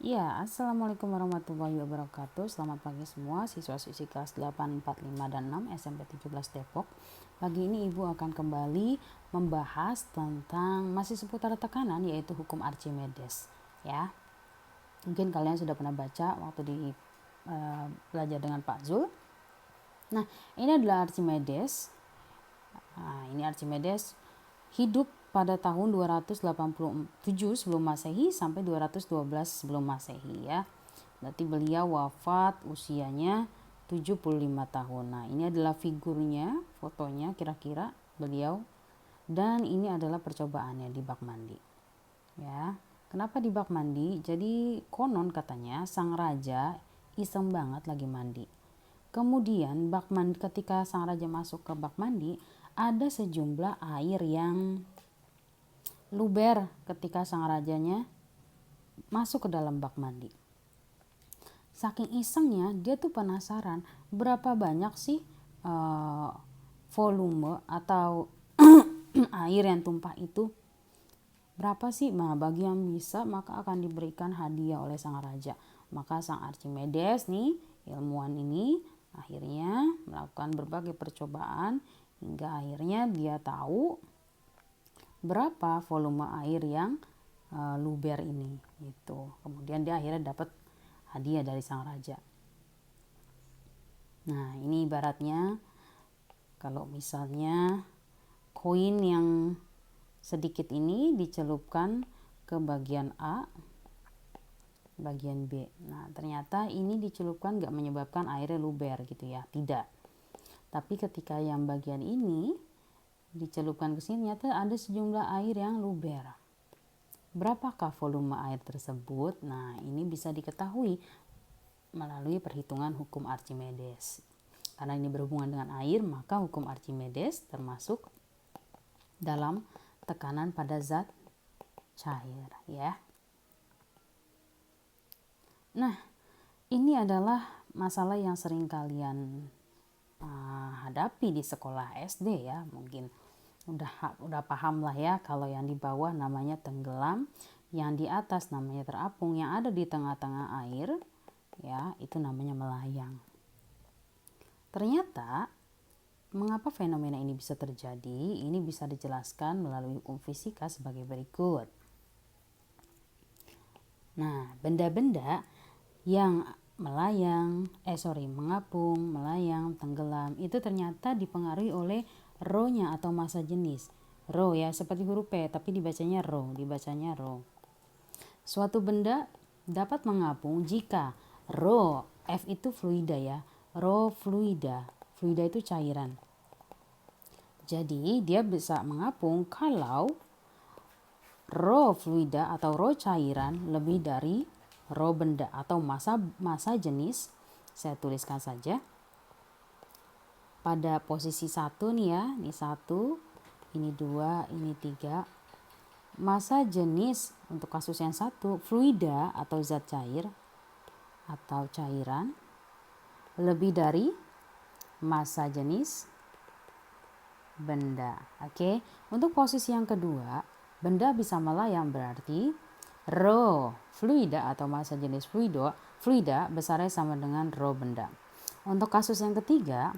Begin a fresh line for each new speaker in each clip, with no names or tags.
Ya, Assalamualaikum warahmatullahi wabarakatuh. Selamat pagi semua siswa-siswi kelas 8, 4, 5, dan 6 SMP 17 Depok. Pagi ini Ibu akan kembali membahas tentang masih seputar tekanan, yaitu hukum Archimedes. Ya, mungkin kalian sudah pernah baca waktu di belajar dengan Pak Zul. Nah, ini adalah Archimedes. Ini Archimedes hidup pada tahun 287 sebelum Masehi sampai 212 sebelum Masehi ya. Berarti beliau wafat usianya 75 tahun. Nah, ini adalah figurnya, fotonya kira-kira beliau, dan ini adalah percobaannya di bak mandi. Ya. Kenapa di bak mandi? Jadi konon katanya sang raja iseng banget lagi mandi. Kemudian bak mandi, ketika sang raja masuk ke bak mandi, ada sejumlah air yang luber ketika sang rajanya masuk ke dalam bak mandi. Saking isengnya dia tuh penasaran berapa banyak sih volume atau air yang tumpah itu, berapa sih. Nah, bagi yang bisa maka akan diberikan hadiah oleh sang raja. Maka sang Archimedes nih, ilmuwan ini akhirnya melakukan berbagai percobaan hingga akhirnya dia tahu berapa volume air yang luber ini gitu. Kemudian dia akhirnya dapat hadiah dari sang raja. Nah, ini ibaratnya kalau misalnya koin yang sedikit ini dicelupkan ke bagian A, bagian B. Nah, ternyata ini dicelupkan gak menyebabkan airnya luber gitu ya, tidak. Tapi ketika yang bagian ini dicelupkan ke sini, ternyata ada sejumlah air yang luber. Berapakah volume air tersebut? Nah, ini bisa diketahui melalui perhitungan hukum Archimedes. Karena ini berhubungan dengan air, maka hukum Archimedes termasuk dalam tekanan pada zat cair, ya. Nah, ini adalah masalah yang sering kalian hadapi di sekolah SD ya. Mungkin udah paham lah ya, kalau yang di bawah namanya tenggelam, yang di atas namanya terapung, yang ada di tengah-tengah air ya itu namanya melayang. Ternyata mengapa fenomena ini bisa terjadi? Ini bisa dijelaskan melalui hukum fisika sebagai berikut. Nah, benda-benda yang mengapung, melayang, tenggelam itu ternyata dipengaruhi oleh rho-nya atau massa jenis. Rho ya, seperti huruf P tapi dibacanya rho. Suatu benda dapat mengapung jika rho F itu fluida ya. Rho fluida itu cairan. Jadi dia bisa mengapung kalau rho fluida atau rho cairan lebih dari rho benda atau massa jenis. Saya tuliskan saja pada posisi 1 nih ya, ini 1, ini 2, ini 3. Massa jenis untuk kasus yang 1, fluida atau zat cair atau cairan lebih dari massa jenis benda. Oke. Untuk posisi yang kedua, benda bisa melayang, berarti rho fluida atau massa jenis fluida besarnya sama dengan rho benda. Untuk kasus yang ketiga,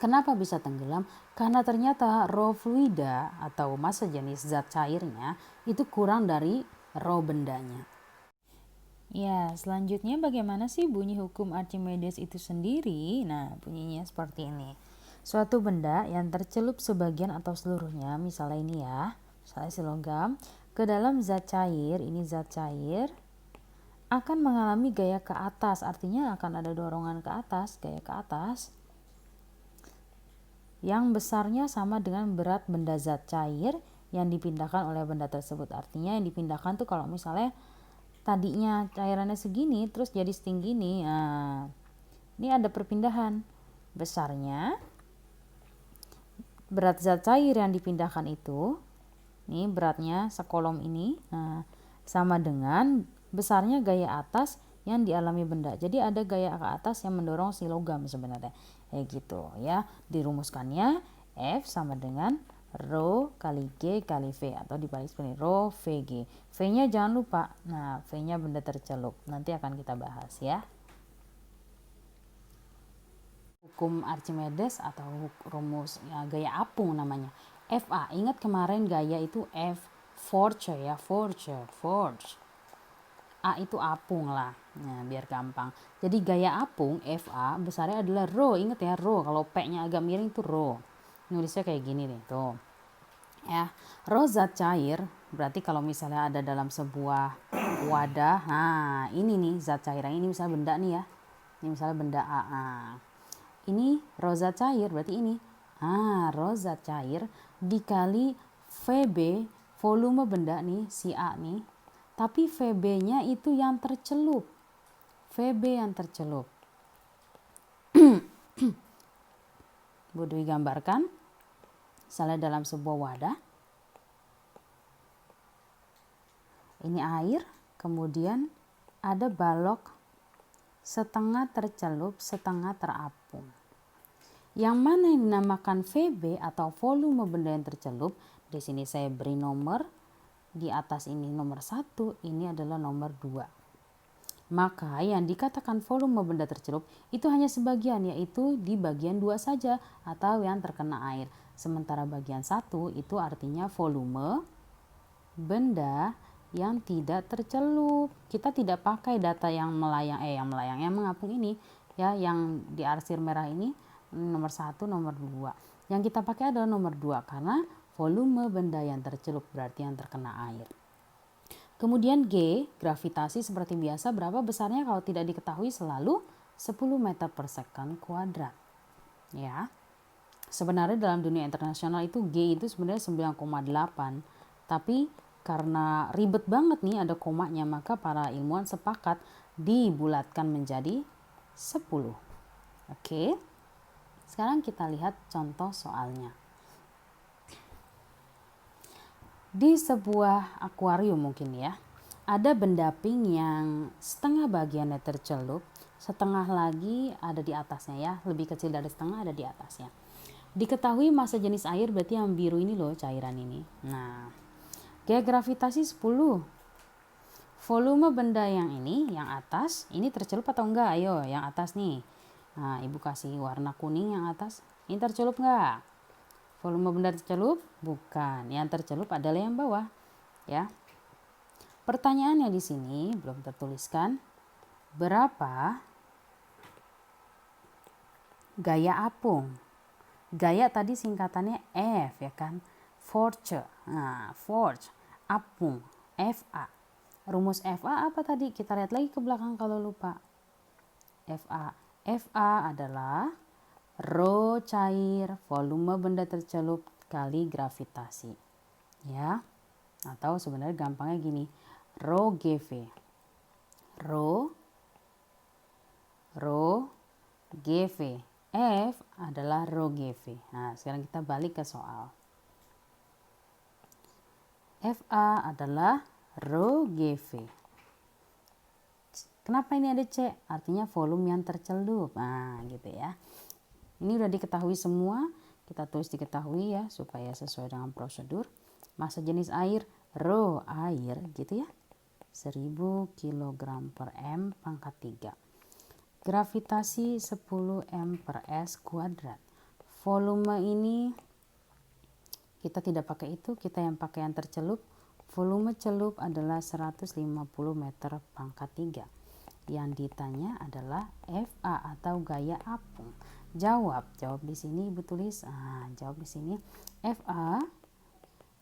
kenapa bisa tenggelam? Karena ternyata rho fluida atau massa jenis zat cairnya itu kurang dari rho bendanya. Ya, selanjutnya bagaimana sih bunyi hukum Archimedes itu sendiri? Nah, bunyinya seperti ini. Suatu benda yang tercelup sebagian atau seluruhnya, misalnya ini ya, misalnya si logam, ke dalam zat cair, ini zat cair, akan mengalami gaya ke atas, artinya akan ada dorongan ke atas, gaya ke atas, yang besarnya sama dengan berat benda zat cair yang dipindahkan oleh benda tersebut. Artinya yang dipindahkan tuh kalau misalnya tadinya cairannya segini terus jadi setinggi ini, nah, ini ada perpindahan. Besarnya berat zat cair yang dipindahkan itu, ini beratnya sekolom ini, nah, sama dengan besarnya gaya atas yang dialami benda. Jadi ada gaya ke atas yang mendorong si logam sebenarnya. Kayak gitu ya. Dirumuskannya F sama dengan Rho kali G kali V, atau dibalik seperti Rho VG. V-nya jangan lupa. Nah, V-nya benda tercelup. Nanti akan kita bahas ya. Hukum Archimedes atau rumus ya, gaya apung namanya. FA. Ingat kemarin gaya itu F force ya, force. A itu apung lah. Nah, biar gampang. Jadi gaya apung FA besarnya adalah rho. Ingat ya, rho. Kalau P-nya agak miring itu rho. Nulisnya kayak gini nih, tuh. Ya, rho zat cair berarti kalau misalnya ada dalam sebuah wadah, nah ini nih zat cair. Ini misalnya benda nih ya. Ini misalnya benda A. Nah, ini rho zat cair berarti ini. Rho zat cair dikali VB volume benda nih si A nih. Tapi VB-nya itu yang tercelup. VB yang tercelup. Bu Dwi gambarkan. Misalnya dalam sebuah wadah. Ini air. Kemudian ada balok setengah tercelup, setengah terapung. Yang mana yang dinamakan VB atau volume benda yang tercelup. Di sini saya beri nomor. Di atas ini nomor 1, ini adalah nomor 2. Maka yang dikatakan volume benda tercelup itu hanya sebagian, yaitu di bagian 2 saja atau yang terkena air. Sementara bagian 1 itu artinya volume benda yang tidak tercelup. Kita tidak pakai data yang mengapung ini ya, yang di arsir merah ini nomor 1, nomor 2. Yang kita pakai adalah nomor 2 karena volume benda yang tercelup berarti yang terkena air. Kemudian G, gravitasi seperti biasa berapa besarnya kalau tidak diketahui, selalu 10 meter per second kuadrat. Ya. Sebenarnya dalam dunia internasional itu G itu sebenarnya 9,8. Tapi karena ribet banget nih ada komanya, maka para ilmuwan sepakat dibulatkan menjadi 10. Oke. Sekarang kita lihat contoh soalnya. Di sebuah akuarium mungkin ya, ada benda pink yang setengah bagiannya tercelup, setengah lagi ada di atasnya ya, lebih kecil dari setengah ada di atasnya. Diketahui massa jenis air berarti yang biru ini loh cairan ini. Nah, gaya gravitasi 10. Volume benda yang ini, yang atas, ini tercelup atau enggak? Ayo, yang atas nih. Nah, ibu kasih warna kuning yang atas. Ini tercelup enggak? Volume benda tercelup? Bukan. Yang tercelup adalah yang bawah. Ya. Pertanyaannya di sini belum tertuliskan. Berapa gaya apung? Gaya tadi singkatannya F ya kan? Force. Nah, force. Apung. FA. Rumus FA apa tadi? Kita lihat lagi ke belakang kalau lupa. FA. FA adalah rho cair volume benda tercelup kali gravitasi. Ya. Atau sebenarnya gampangnya gini. Rho GV. Rho GV. F adalah rho GV. Nah, sekarang kita balik ke soal. FA adalah rho GV. Kenapa ini ada C? Artinya volume yang tercelup. Nah, gitu ya. Ini udah diketahui semua, kita tulis diketahui ya supaya sesuai dengan prosedur. Massa jenis air, rho air gitu ya. 1000 kg per M pangkat 3. Gravitasi 10 M per S kuadrat. Volume ini kita tidak pakai itu, kita yang pakai yang tercelup. Volume celup adalah 150 meter pangkat 3. Yang ditanya adalah FA atau gaya apung. Jawab di sini ibu tulis. Jawab di sini. FA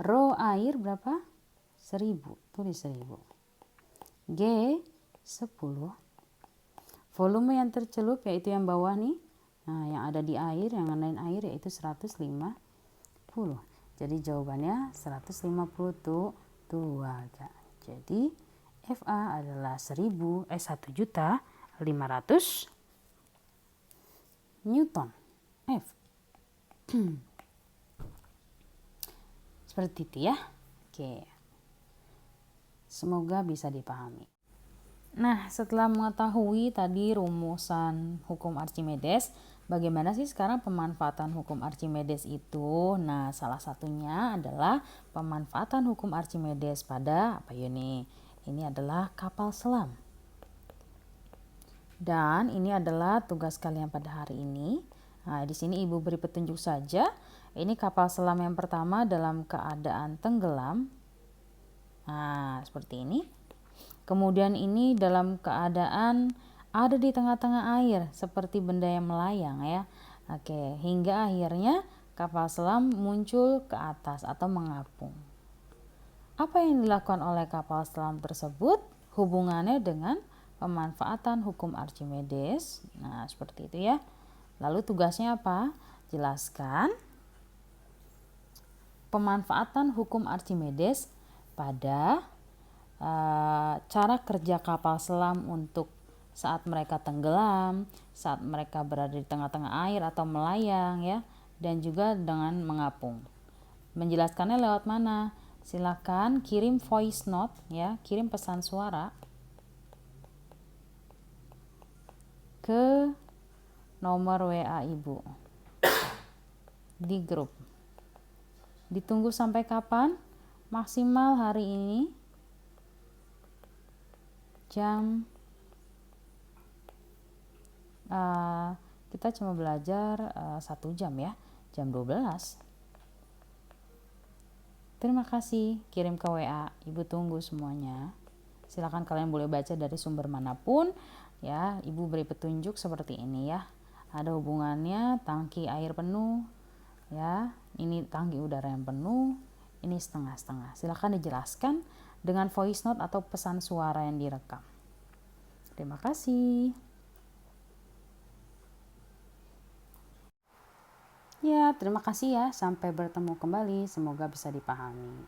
rho air berapa? 1000. Tulis 1000. G 10. Volume yang tercelup yaitu yang bawah nih. Nah, yang ada di air, yang nganain air yaitu 150. Jadi jawabannya 150 tuh 2. Jadi FA adalah 1.500.000 Newton F. Seperti itu ya. Oke. Semoga bisa dipahami. Nah, setelah mengetahui tadi rumusan hukum Archimedes Bagaimana sih sekarang pemanfaatan hukum Archimedes itu? Nah, salah satunya adalah pemanfaatan hukum Archimedes pada apa ya nih? Ini adalah kapal selam. Dan ini adalah tugas kalian pada hari ini. Nah, di sini Ibu beri petunjuk saja. Ini kapal selam yang pertama dalam keadaan tenggelam. Nah, seperti ini. Kemudian ini dalam keadaan ada di tengah-tengah air seperti benda yang melayang ya. Oke, hingga akhirnya kapal selam muncul ke atas atau mengapung. Apa yang dilakukan oleh kapal selam tersebut hubungannya dengan pemanfaatan hukum Archimedes. Nah, seperti itu ya. Lalu tugasnya apa? Jelaskan pemanfaatan hukum Archimedes pada cara kerja kapal selam untuk saat mereka tenggelam, saat mereka berada di tengah-tengah air atau melayang ya, dan juga dengan mengapung. Menjelaskannya lewat mana? Silakan kirim voice note ya, kirim pesan suara ke nomor WA Ibu di grup. Ditunggu sampai kapan? Maksimal hari ini jam kita cuma belajar 1 jam ya, jam 12. Terima kasih, kirim ke WA, Ibu tunggu semuanya. Silakan kalian boleh baca dari sumber manapun ya. Ibu beri petunjuk seperti ini ya. Ada hubungannya tangki air penuh ya, ini tangki udara yang penuh, ini setengah-setengah. Silakan dijelaskan dengan voice note atau pesan suara yang direkam. Terima kasih. Ya, terima kasih ya. Sampai bertemu kembali. Semoga bisa dipahami.